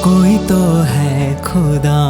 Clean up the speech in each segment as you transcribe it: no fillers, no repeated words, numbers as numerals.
कोई तो है खुदा।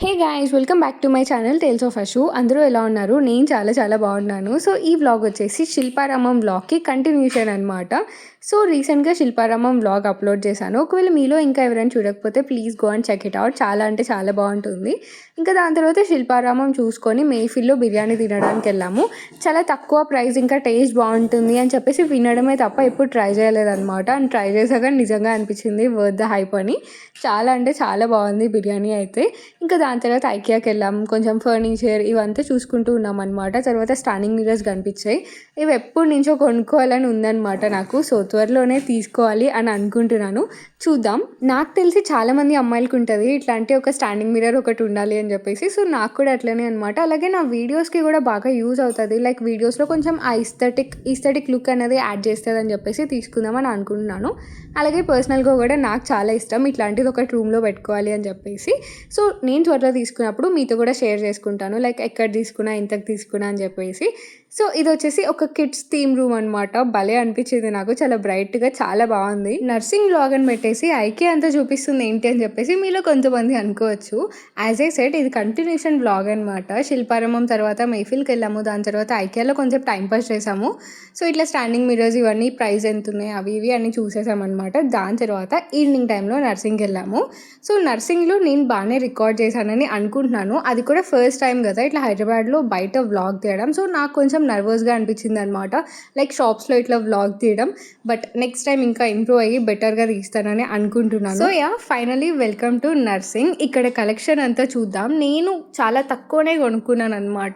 Hey guys, welcome back to my channel tales of Ashu. అందరూ ఎలా ఉన్నారు? నేను చాలా చాలా బాగున్నాను. సో ఈ వ్లాగ్ వచ్చేసి శిల్పారామం వ్లాగ్కి కంటిన్యూషన్ అనమాట. సో రీసెంట్గా శిల్పారామం వ్లాగ్ అప్లోడ్ చేశాను. ఒకవేళ మీలో ఇంకా ఎవరైనా చూడకపోతే please go and check it out. చాలా అంటే చాలా బాగుంటుంది. ఇంకా దాని తర్వాత శిల్పారామం చూసుకొని మేఫిల్లో బిర్యానీ తినడానికి వెళ్ళాము. చాలా తక్కువ ప్రైస్, ఇంకా టేస్ట్ బాగుంటుంది అని చెప్పేసి వినడమే తప్ప ఎప్పుడు ట్రై చేయలేదన్నమాట. అండ్ ట్రై చేశాక నిజంగా అనిపించింది వర్త్ ద హైప్ అని. చాలా అంటే చాలా బాగుంది బిర్యానీ అయితే. ఇంకా దాని తర్వాత ఐకియాకి వెళ్ళాం. కొంచెం ఫర్నిచర్ ఇవంతా చూసుకుంటూ ఉన్నాం అనమాట. తర్వాత స్టాండింగ్ మిర్రర్స్ కనిపించాయి. ఇవి ఎప్పటి నుంచో కొనుక్కోవాలని ఉందన్నమాట నాకు. సో త్వరలోనే తీసుకోవాలి అని అనుకుంటున్నాను. చూద్దాం. నాకు తెలిసి చాలామంది అమ్మాయిలకు ఉంటుంది ఇట్లాంటి ఒక స్టాండింగ్ మిర్రర్ ఒకటి ఉండాలి అని చెప్పేసి. సో నాకు కూడా అట్లనే అనమాట. అలాగే నా వీడియోస్కి కూడా బాగా యూజ్ అవుతుంది. లైక్ వీడియోస్లో కొంచెం ఆ ఈస్థెటిక్ లుక్ అనేది యాడ్ చేస్తుంది అని చెప్పేసి తీసుకుందామని అనుకుంటున్నాను. అలాగే పర్సనల్గా కూడా నాకు చాలా ఇష్టం ఇట్లాంటిది ఒకటి రూమ్లో పెట్టుకోవాలి అని చెప్పేసి. సో నేను త్వరలో తీసుకున్నప్పుడు మీతో కూడా షేర్ చేసుకుంటాను, లైక్ ఎక్కడ తీసుకున్నా ఎంతకు తీసుకున్నా అని చెప్పేసి. సో ఇది వచ్చేసి ఒక కిడ్స్ థీమ్ రూమ్ అనమాట. భలే అనిపించింది నాకు, చాలా బ్రైట్గా చాలా బాగుంది. నర్సింగ్ వ్లాగ్ అని పెట్టేసి ఐకే అంతా చూపిస్తుంది ఏంటి అని చెప్పేసి మీలో కొంతమంది అనుకోవచ్చు. యాజ్ ఐ సెడ్ ఇది కంటిన్యూషన్ వ్లాగ్ అనమాట. శిల్పారామం తర్వాత మేఫిల్కి వెళ్ళాము. దాని తర్వాత ఐకేలో కొంచెం టైం పాస్ చేసాము. సో ఇట్లా స్టాండింగ్ మిర్రర్స్ ఇవన్నీ ప్రైస్ ఎంత ఉన్నాయి అవి ఇవి అన్నీ చూసేసామన్నమాట. దాని తర్వాత ఈవినింగ్ టైంలో నర్సింగ్కి వెళ్ళాము. సో నర్సింగ్లో నేను బాగానే రికార్డ్ చేశానని అనుకుంటున్నాను. అది కూడా ఫస్ట్ టైం కదా ఇట్లా హైదరాబాద్లో బయట వ్లాగ్ తీయడం. సో నాకు కొంచెం నర్వస్గా అనిపించింది అనమాట, లైక్ షాప్స్లో ఇట్లా వ్లాగ్ తీయడం. బట్ నెక్స్ట్ టైం ఇంకా ఇంప్రూవ్ అయ్యి బెటర్గా తీస్తానని అనుకుంటున్నాను. So finally welcome to nursing. ఇక్కడ కలెక్షన్ అంతా చూద్దాం. నేను చాలా తక్కువనే కొనుక్కున్నాను అనమాట.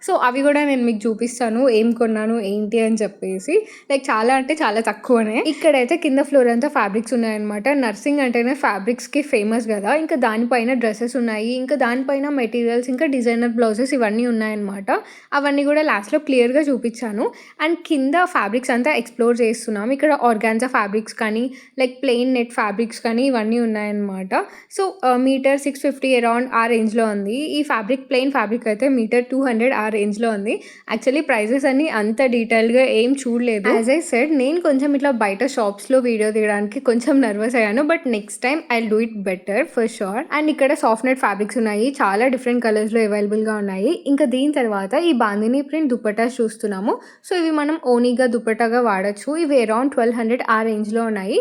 సో అవి కూడా నేను మీకు చూపిస్తాను ఏం కొన్నాను ఏంటి అని చెప్పేసి. లైక్ చాలా అంటే చాలా తక్కువనే. ఇక్కడైతే కింద ఫ్లోర్ అంతా ఫ్యాబ్రిక్స్ ఉన్నాయన్నమాట. నర్సింగ్ అంటేనే ఫ్యాబ్రిక్స్కి ఫేమస్ కదా. ఇంకా దానిపైన డ్రెస్సెస్ ఉన్నాయి, ఇంకా దానిపైన మెటీరియల్స్, ఇంకా డిజైనర్ బ్లౌజెస్ ఇవన్నీ ఉన్నాయన్నమాట. అవన్నీ కూడా లాస్ట్లో క్లియర్గా చూపించాను. అండ్ కింద ఫ్యాబ్రిక్స్ అంతా ఎక్స్ప్లోర్ చేస్తున్నాం. ఇక్కడ ఆర్గాన్జా ఫ్యాబ్రిక్స్ కానీ లైక్ ప్లెయిన్ నెట్ ఫ్యాబ్రిక్స్ కానీ ఇవన్నీ ఉన్నాయన్నమాట. సో మీటర్ 650 అరౌండ్ ఆ రేంజ్లో ఉంది. ఈ ఫ్యాబ్రిక్ ప్లెయిన్ ఫ్యాబ్రిక్ అయితే మీటర్ 200 ఆ రేంజ్లో ఉంది. యాక్చువల్లీ ప్రైజెస్ అన్ని అంత డీటెయిల్గా ఏం చూడలేదు. యాజ్ ఐ సెడ్ నేను కొంచెం ఇట్లా బయట షాప్స్లో వీడియో తీయడానికి కొంచెం నర్వస్ అయ్యాను. But next time I do it better for sure. And ఇక్కడ సాఫ్ట్ నెట్ ఫ్యాబ్రిక్స్ ఉన్నాయి, చాలా డిఫరెంట్ కలర్స్లో అవైలబుల్గా ఉన్నాయి. ఇంకా దీని తర్వాత ఈ బాందిని ప్రింట్ దుపట్టాస్ చూస్తున్నాము. సో ఇవి మనం ఓనీగా దుపట్టాగా వాడచ్చు. ఇవి అరౌండ్ 1200 ఆ రేంజ్లో ఉన్నాయి.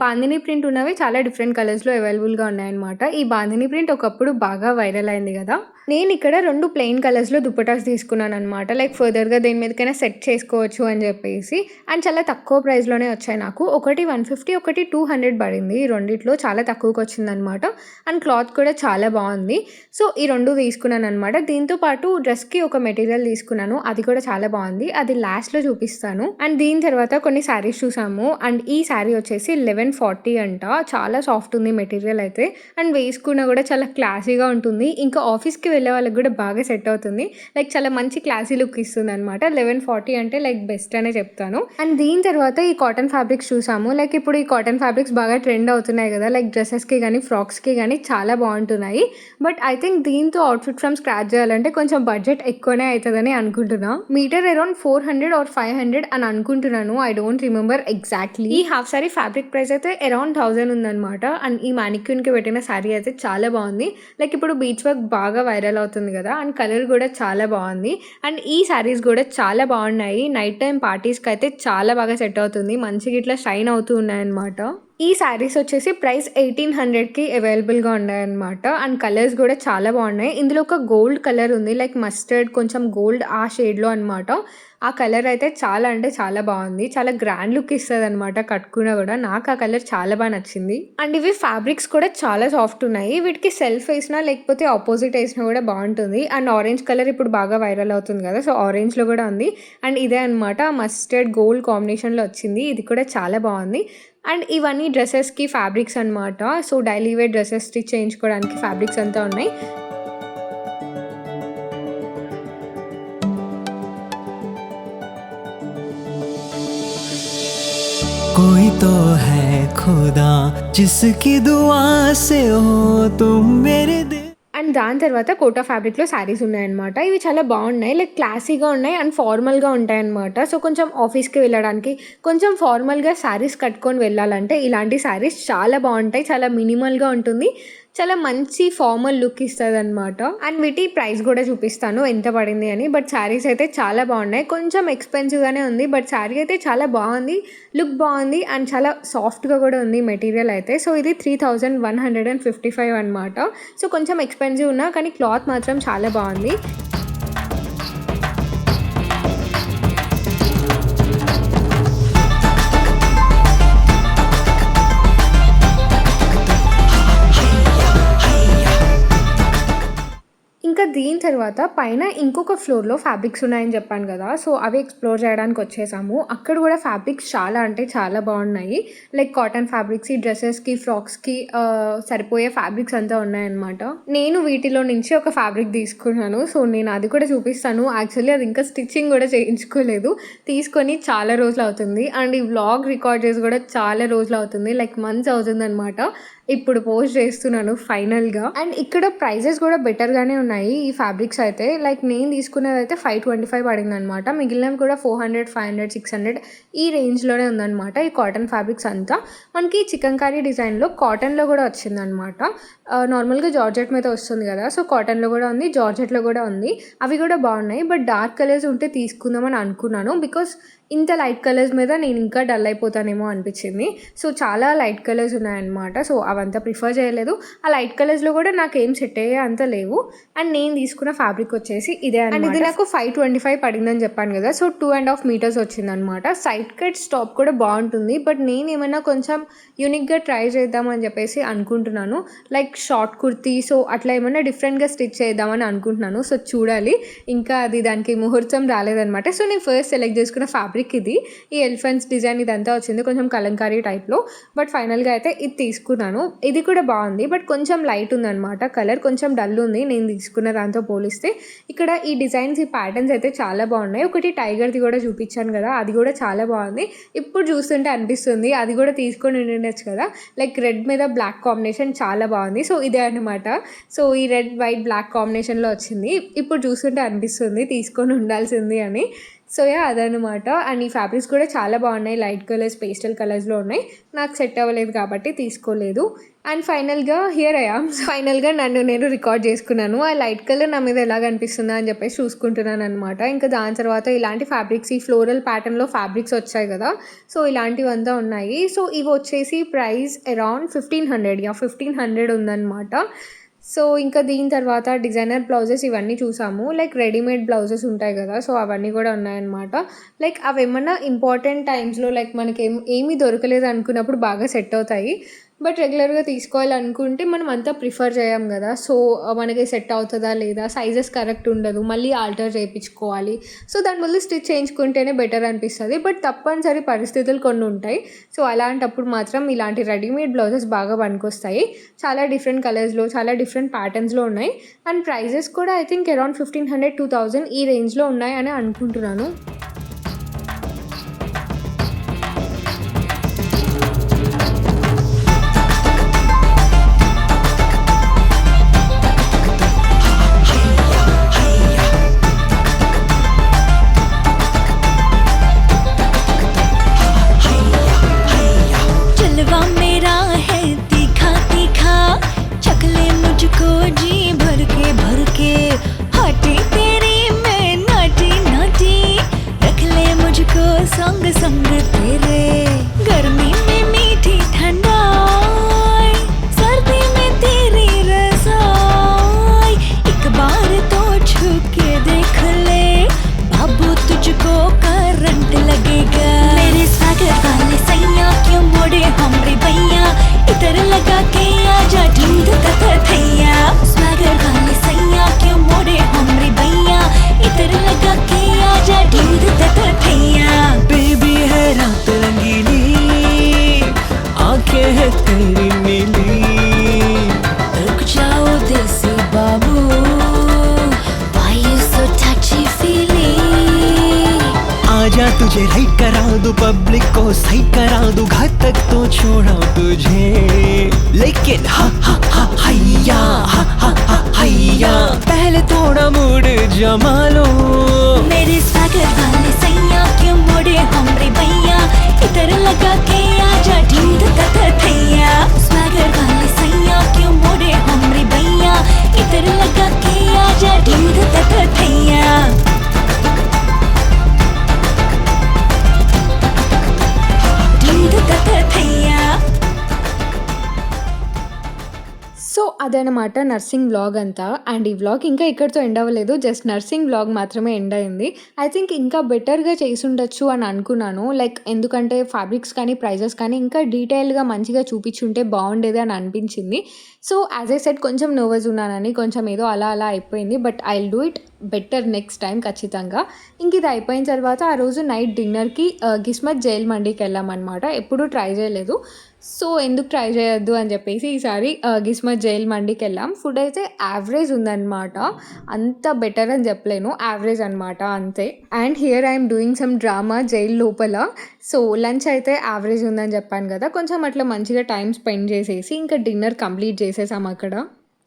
బాందిని ప్రింట్ ఉన్నవి చాలా డిఫరెంట్ కలర్స్లో అవైలబుల్గా ఉన్నాయన్నమాట. ఈ బాందిని ప్రింట్ ఒకప్పుడు బాగా వైరల్ అయింది కదా. నేను ఇక్కడ 2 ప్లెయిన్ కలర్స్లో దుపట్టాస్ తీసుకున్నాను అనమాట. లైక్ ఫర్దర్గా దేని మీదకైనా సెట్ చేసుకోవచ్చు అని చెప్పేసి. అండ్ చాలా తక్కువ ప్రైస్లోనే వచ్చాయి నాకు. ఒకటి 150, ఒకటి 200 పడింది. ఈ రెండిట్లో చాలా తక్కువకి వచ్చిందనమాట. అండ్ క్లాత్ కూడా చాలా బాగుంది. సో ఈ 2 తీసుకున్నాను అనమాట. దీంతో పాటు డ్రెస్కి ఒక మెటీరియల్ తీసుకున్నాను, అది కూడా చాలా బాగుంది. అది లాస్ట్లో చూపిస్తాను. అండ్ దీని తర్వాత కొన్ని శారీస్ చూసాము. అండ్ ఈ శారీ వచ్చేసి 1140 అంట. చాలా సాఫ్ట్ ఉంది మెటీరియల్ అయితే. అండ్ వేసుకున్నా కూడా చాలా క్లాసీగా ఉంటుంది. ఇంకా ఆఫీస్కి వెళ్ళే వాళ్ళకి కూడా బాగా సెట్ అవుతుంది. లైక్ చాలా మంచి క్లాసీ లుక్ ఇస్తుంది అనమాట. 1140 అంటే లైక్ బెస్ట్ అనే చెప్తాను. అండ్ దీని తర్వాత ఈ కాటన్ ఫ్యాబ్రిక్స్ చూసాము. లైక్ ఇప్పుడు ఈ కాటన్ ఫ్యాబ్రిక్స్ బాగా ట్రెండ్ అవుతున్నాయి కదా. లైక్ డ్రెస్సెస్కి కానీ ఫ్రాక్స్కి కానీ చాలా బాగుంటున్నాయి. బట్ ఐ థింక్ దీంతో అవుట్ఫిట్ ఫ్రమ్ స్క్రాచ్ చేయాలంటే కొంచెం బడ్జెట్ ఎక్కువనే అవుతుందని అనుకుంటున్నా. మీటర్ అరౌండ్ 400 or 500 అని అనుకుంటున్నాను. I don't remember exactly. ఈ హాఫ్ సారీ ఫ్యాబ్రిక్ ప్రైస్ అయితే అరౌండ్ 1000 ఉందన్నమాట. అండ్ ఈ మ్యానిక్యూన్కి పెట్టిన శారీ అయితే చాలా బాగుంది. లైక్ ఇప్పుడు బీచ్ వర్క్ బాగా వైరల్ అవుతుంది కదా. అండ్ కలర్ కూడా చాలా బాగుంది. అండ్ ఈ శారీస్ కూడా చాలా బాగున్నాయి. నైట్ టైం పార్టీస్కి అయితే చాలా బాగా సెట్ అవుతుంది. మంచిగా ఇట్లా షైన్ అవుతూ ఉన్నాయన్నమాట. ఈ శారీస్ వచ్చేసి ప్రైస్ 1800కి అవైలబుల్గా ఉన్నాయన్నమాట. అండ్ కలర్స్ కూడా చాలా బాగున్నాయి. ఇందులో ఒక గోల్డ్ కలర్ ఉంది, లైక్ మస్టర్డ్ కొంచెం గోల్డ్ ఆ షేడ్లో అనమాట. ఆ కలర్ అయితే చాలా అంటే చాలా బాగుంది. చాలా గ్రాండ్ లుక్ ఇస్తుంది అనమాట కట్టుకున్నా కూడా. నాకు ఆ కలర్ చాలా బాగా నచ్చింది. అండ్ ఇవి ఫ్యాబ్రిక్స్ కూడా చాలా సాఫ్ట్ ఉన్నాయి. వీటికి సెల్ఫ్ వేసినా లేకపోతే ఆపోజిట్ వేసినా కూడా బాగుంటుంది. అండ్ ఆరెంజ్ కలర్ ఇప్పుడు బాగా వైరల్ అవుతుంది కదా. సో ఆరెంజ్లో కూడా ఉంది. అండ్ ఇదే అనమాట మస్టర్డ్ గోల్డ్ కాంబినేషన్లో వచ్చింది. ఇది కూడా చాలా బాగుంది. అండ్ ఇవన్నీ డ్రెస్సెస్కి ఫ్యాబ్రిక్స్ అనమాట. So daily wear dresses stitch చేయించుకోవడానికి ఫ్యాబ్రిక్స్ అంతా ఉన్నాయి. कोई तो है खुदा जिसकी दुआ से हो तुम मेरे दिल। అండ్ అండ్ దాని తర్వాత కోటా ఫ్యాబ్రిక్‌లో శారీస్ ఉన్నాయన్నమాట. ఇవి చాలా బాగున్నాయి. లైక్ క్లాసీగా ఉన్నాయి అండ్ ఫార్మల్‌గా ఉంటాయన్నమాట. సో కొంచెం ఆఫీస్‌కి వెళ్ళడానికి, కొంచెం ఫార్మల్‌గా శారీస్ కట్టుకొని వెళ్ళాలంటే ఇలాంటి శారీస్ చాలా బాగుంటాయి. చాలా మినిమల్‌గా ఉంటుంది. చాలా మంచి ఫార్మల్ లుక్ ఇస్తదనమాట. అండ్ వీటి ప్రైస్ కూడా చూపిస్తాను ఎంత పడింది అని. బట్ శారీస్ అయితే చాలా బాగున్నాయి. కొంచెం ఎక్స్‌పెన్సివ్‌గానే ఉంది. బట్ శారీ అయితే చాలా బాగుంది. లుక్ బాగుంది అండ్ చాలా సాఫ్ట్‌గా కూడా ఉంది మెటీరియల్ అయితే. సో ఇది 3155 అనమాట. సో కొంచెం ఎక్స్‌పెన్సివ్ ఉన్నా కానీ క్లాత్ మాత్రం చాలా బాగుంది. ఇంకా దీని తర్వాత పైన ఇంకొక ఫ్లోర్‌లో ఫ్యాబ్రిక్స్ ఉన్నాయని చెప్పాను కదా! సో అవి ఎక్స్‌ప్లోర్ చేయడానికి వచ్చేసాము. అక్కడ కూడా ఫ్యాబ్రిక్స్ చాలా అంటే చాలా బాగున్నాయి. లైక్ కాటన్ ఫ్యాబ్రిక్స్ ఈ డ్రెసెస్‌కి, ఫ్రాక్స్‌కి సరిపోయే ఫ్యాబ్రిక్స్ అంతా ఉన్నాయన్నమాట. నేను వీటిలో నుంచి ఒక ఫ్యాబ్రిక్ తీసుకున్నాను. సో నేను అది కూడా చూపిస్తాను. యాక్చువల్లీ అది ఇంకా స్టిచ్చింగ్ కూడా చేయించుకోలేదు. తీసుకొని చాలా రోజులు అవుతుంది. అండ్ ఈ వ్లాగ్ రికార్డ్ చేసి కూడా చాలా రోజులు అవుతుంది. లైక్ మంత్స్ అవుతుందన్నమాట. ఇప్పుడు పోస్ట్ చేస్తున్నాను ఫైనల్‌గా. అండ్ ఇక్కడ ప్రైజెస్ కూడా బెటర్‌గానే ఉన్నాయి ఈ ఫ్యాబ్రిక్స్ అయితే. లైక్ నేను తీసుకున్నదైతే 525 పడిందనమాట. మిగిలినవి కూడా 400, 500, 600 ఈ రేంజ్‌లోనే ఉందనమాట. ఈ కాటన్ ఫ్యాబ్రిక్స్ అంతా. మనకి చికన్కారీ డిజైన్‌లో కాటన్‌లో కూడా వచ్చిందనమాట. నార్మల్‌గా జార్జెట్ మీద వస్తుంది కదా! సో కాటన్‌లో కూడా ఉంది, జార్జెట్‌లో కూడా ఉంది. అవి కూడా బాగున్నాయి. బట్ డార్క్ కలర్స్ ఉంటే తీసుకుందామని అనుకున్నాను. బికాస్ ఇంత లైట్ కలర్స్ మీద నేను ఇంకా డల్ అయిపోతానేమో అనిపించింది. సో చాలా లైట్ కలర్స్ ఉన్నాయన్నమాట. సో అవంతా ప్రిఫర్ చేయలేదు. ఆ లైట్ కలర్స్‌లో కూడా నాకేం సెట్ అయ్యే అంత లేవు. అండ్ నేను తీసుకున్న ఫ్యాబ్రిక్ వచ్చేసి ఇదే అనమాట. అండ్ ఇది నాకు 525 పడిందని చెప్పాను కదా! సో 2.5 మీటర్స్ వచ్చిందనమాట. సైడ్ కట్ టాప్ కూడా బాగుంటుంది. బట్ నేనేమైనా కొంచెం యూనిక్‌గా ట్రై చేద్దామని చెప్పేసి అనుకుంటున్నాను. లైక్ షార్ట్ కుర్తీ సో అట్లా ఏమైనా డిఫరెంట్‌గా స్టిచ్ చేద్దామని అనుకుంటున్నాను. సో చూడాలి. ఇంకా అది దానికి ముహూర్తం రాలేదనమాట. సో నేను ఫస్ట్ సెలెక్ట్ చేసుకున్న ఫ్యాబ్రిక్ ఇది. ఈ ఎలిఫెంట్స్ డిజైన్ ఇదంతా వచ్చింది కొంచెం కలంకారీ టైప్‌లో. బట్ ఫైనల్‌గా అయితే ఇది తీసుకున్నాను. ఇది కూడా బాగుంది. బట్ కొంచెం లైట్ ఉందనమాట. కలర్ కొంచెం డల్ ఉంది నేను తీసుకున్న దాంతో పోలిస్తే. ఇక్కడ ఈ డిజైన్స్ ఈ ప్యాటర్న్స్ అయితే చాలా బాగున్నాయి. ఒకటి టైగర్‌ది కూడా చూపించాను కదా! అది కూడా చాలా బాగుంది. ఇప్పుడు చూస్తుంటే అనిపిస్తుంది అది కూడా తీసుకొని ఉండొచ్చు కదా! లైక్ రెడ్ మీద బ్లాక్ కాంబినేషన్ చాలా బాగుంది. సో ఇదే అనమాట. సో ఈ రెడ్, వైట్, బ్లాక్ కాంబినేషన్‌లో వచ్చింది. ఇప్పుడు చూస్తుంటే అనిపిస్తుంది తీసుకొని ఉండాల్సింది అని. సో అదనమాట. అండ్ ఈ ఫ్యాబ్రిక్స్ కూడా చాలా బాగున్నాయి. లైట్ కలర్స్, పేస్టల్ కలర్స్‌లో ఉన్నాయి. నాకు సెట్ అవ్వలేదు కాబట్టి తీసుకోలేదు. అండ్ ఫైనల్‌గా హియర్ ఐ యామ్. ఫైనల్‌గా నన్ను నేను రికార్డ్ చేసుకున్నాను. ఆ లైట్ కలర్ నా మీద ఎలా కనిపిస్తుందా అని చెప్పేసి చూసుకుంటున్నాను అనమాట. ఇంకా దాని తర్వాత ఇలాంటి ఫ్యాబ్రిక్స్ ఈ ఫ్లోరల్ ప్యాటర్న్‌లో ఫ్యాబ్రిక్స్ వచ్చాయి కదా! సో ఇలాంటివంతా ఉన్నాయి. సో ఇవి వచ్చేసి ప్రైస్ అరౌండ్ 1500 ఉందన్నమాట. సో ఇంకా దీని తర్వాత డిజైనర్ బ్లౌజెస్ ఇవన్నీ చూసాము. లైక్ రెడీమేడ్ బ్లౌజెస్ ఉంటాయి కదా! సో అవన్నీ కూడా ఉన్నాయన్నమాట. లైక్ అవేమన్నా ఇంపార్టెంట్ టైమ్స్‌లో లైక్ ఏమీ దొరకలేదు అనుకున్నప్పుడు బాగా సెట్ అవుతాయి. బట్ రెగ్యులర్‌గా తీసుకోవాలనుకుంటే మనం అంతా ప్రిఫర్ చేయం కదా! సో మనకి సెట్ అవుతుందా లేదా, సైజెస్ కరెక్ట్ ఉండదు, మళ్ళీ ఆల్టర్ చేయించుకోవాలి. సో దాని బదులు స్టిచ్ చేయించుకుంటేనే బెటర్ అనిపిస్తుంది. బట్ తప్పనిసరి పరిస్థితులు కొన్ని ఉంటాయి. సో అలాంటప్పుడు మాత్రం ఇలాంటి రెడీమేడ్ బ్లౌజెస్ బాగా పనికొస్తాయి. చాలా డిఫరెంట్ కలర్స్‌లో, చాలా డిఫరెంట్ ప్యాటర్న్స్‌లో ఉన్నాయి. అండ్ ప్రైజెస్ కూడా ఐ థింక్ అరౌండ్ 1500, 2000 ఈ రేంజ్‌లో ఉన్నాయి అని అనుకుంటున్నాను. भैया तुझे राइट करा दूं, पब्लिक को साइड करा दूं, घातक तो छोड़ा तुझे, लेकिन हा हा हा हैया, हा हा हा हैया, पहले थोड़ा मूड जमा लो। मेरे स्वागत वाले सैया क्यों मोड़े हमरे भैया, इधर लगा के आजा ढूंढ तक थैया। स्वागत वाले सैया क्यों मोड़े हमरे भैया, इधर लगा के आजा ढूंढ तक थैया। ढूंढ तक थैया। సో అదనమాట నర్సింగ్ వ్లాగ్ అంతా. అండ్ ఈ వ్లాగ్ ఇంకా ఇక్కడితో ఎండ్ అవ్వలేదు, జస్ట్ నర్సింగ్ వ్లాగ్ మాత్రమే ఎండ్ అయింది. ఐ థింక్ ఇంకా బెటర్గా చేసుండొచ్చు అని అనుకున్నాను, లైక్ ఎందుకంటే ఫ్యాబ్రిక్స్ కానీ ప్రైజెస్ కానీ ఇంకా డీటెయిల్గా మంచిగా చూపించుంటే బాగుండేది అని అనిపించింది. సో యాజ్ ఐ సెడ్ కొంచెం నర్వస్ ఉన్నానని, కొంచెం ఏదో అలా అలా అయిపోయింది. But I will do it better next time ఖచ్చితంగా. ఇంక ఇది అయిపోయిన తర్వాత ఆ రోజు నైట్ డిన్నర్కి కిస్మత్ జైల్ మండీకి వెళ్ళామన్నమాట. ఎప్పుడూ ట్రై చేయలేదు, సో ఎందుకు ట్రై చేయొద్దు అని చెప్పేసి ఈసారి కిస్మత్ జైల్ మండీకి వెళ్ళాం. ఫుడ్ అయితే యావరేజ్ ఉందన్నమాట, అంత బెటర్ అని చెప్పలేను, యావరేజ్ అనమాట అంతే. And here I'm doing some drama jail లోపల. సో లంచ్ అయితే యావరేజ్ ఉందని చెప్పాను కదా, కొంచెం అట్లా మంచిగా టైం స్పెండ్ చేసేసి ఇంకా డిన్నర్ కంప్లీట్ చేసేసాం అక్కడ.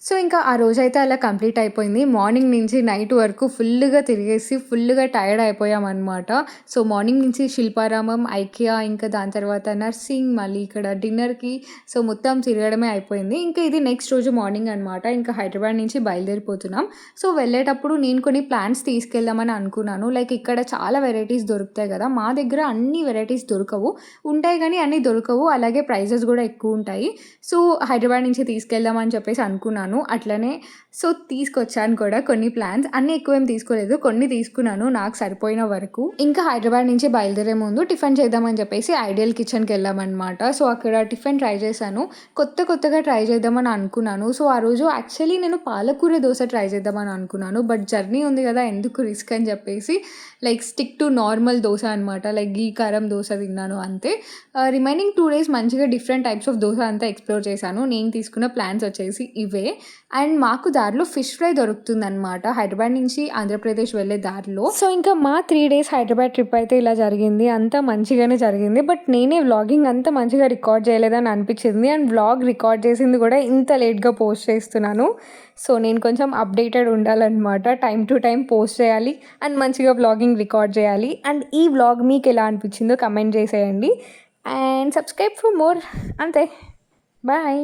సో ఇంకా ఆ రోజైతే అలా కంప్లీట్ అయిపోయింది. మార్నింగ్ నుంచి నైట్ వరకు ఫుల్గా తిరిగేసి ఫుల్గా టైర్డ్ అయిపోయామన్నమాట. సో మార్నింగ్ నుంచి శిల్పారామం, ఐకియా, ఇంకా దాని తర్వాత నర్సింగ్, మళ్ళీ ఇక్కడ డిన్నర్కి, సో మొత్తం తిరగడమే అయిపోయింది. ఇంకా ఇది నెక్స్ట్ రోజు మార్నింగ్ అనమాట. ఇంకా హైదరాబాద్ నుంచి బయలుదేరిపోతున్నాం. సో వెళ్ళేటప్పుడు నేను కొన్ని ప్లాంట్స్ తీసుకెళ్దామని అనుకున్నాను. లైక్ ఇక్కడ చాలా వెరైటీస్ దొరుకుతాయి కదా, మా దగ్గర అన్ని వెరైటీస్ దొరకవు, ఉంటాయి కానీ అన్నీ దొరకవు, అలాగే ప్రైజెస్ కూడా ఎక్కువ ఉంటాయి. సో హైదరాబాద్ నుంచి తీసుకెళ్దామని చెప్పేసి అనుకున్నాను. అట్లనే సో తీసుకొచ్చాను కూడా కొన్ని ప్లాన్స్, అన్నీ ఎక్కువేం తీసుకోలేదు, కొన్ని తీసుకున్నాను నాకు సరిపోయిన వరకు. ఇంకా హైదరాబాద్ నుంచి బయలుదేరే ముందు టిఫిన్ చేద్దామని చెప్పేసి ఐడియల్ కిచెన్కి వెళ్ళామన్నమాట. సో అక్కడ టిఫిన్ ట్రై చేశాను, కొత్తగా ట్రై చేద్దామని అనుకున్నాను. సో ఆ రోజు యాక్చువల్లీ నేను పాలకూర దోశ ట్రై చేద్దామని అనుకున్నాను, బట్ జర్నీ ఉంది కదా ఎందుకు రిస్క్ అని చెప్పేసి like stick to normal dosa అనమాట, లైక్ గీ కారం దోశ తిన్నాను అంతే. రిమైనింగ్ 2 days మంచిగా డిఫరెంట్ టైప్స్ ఆఫ్ దోశ అంతా ఎక్స్ప్లోర్ చేశాను. నేను తీసుకున్న ప్లాన్స్ వచ్చేసి ఇవే. అండ్ మాకు దారిలో ఫిష్ ఫ్రై దొరుకుతుందన్నమాట, హైదరాబాద్ నుంచి ఆంధ్రప్రదేశ్ వెళ్ళే దారిలో. సో ఇంకా మా 3 days హైదరాబాద్ ట్రిప్ అయితే ఇలా జరిగింది, అంతా మంచిగానే జరిగింది. బట్ నేనే వ్లాగింగ్ అంత మంచిగా రికార్డ్ చేయలేదని అనిపించింది. అండ్ వ్లాగ్ రికార్డ్ చేసింది కూడా ఇంత లేట్గా పోస్ట్ చేస్తున్నాను. సో నేను కొంచెం అప్డేటెడ్ ఉండాలన్నమాట, టైం టు టైం పోస్ట్ చేయాలి అండ్ మంచిగా వ్లాగింగ్ రికార్డ్ చేయాలి. అండ్ ఈ వ్లాగ్ మీకు ఎలా అనిపించిందో కమెంట్ చేసేయండి అండ్ సబ్స్క్రైబ్ ఫర్ మోర్. అంతే, బాయ్.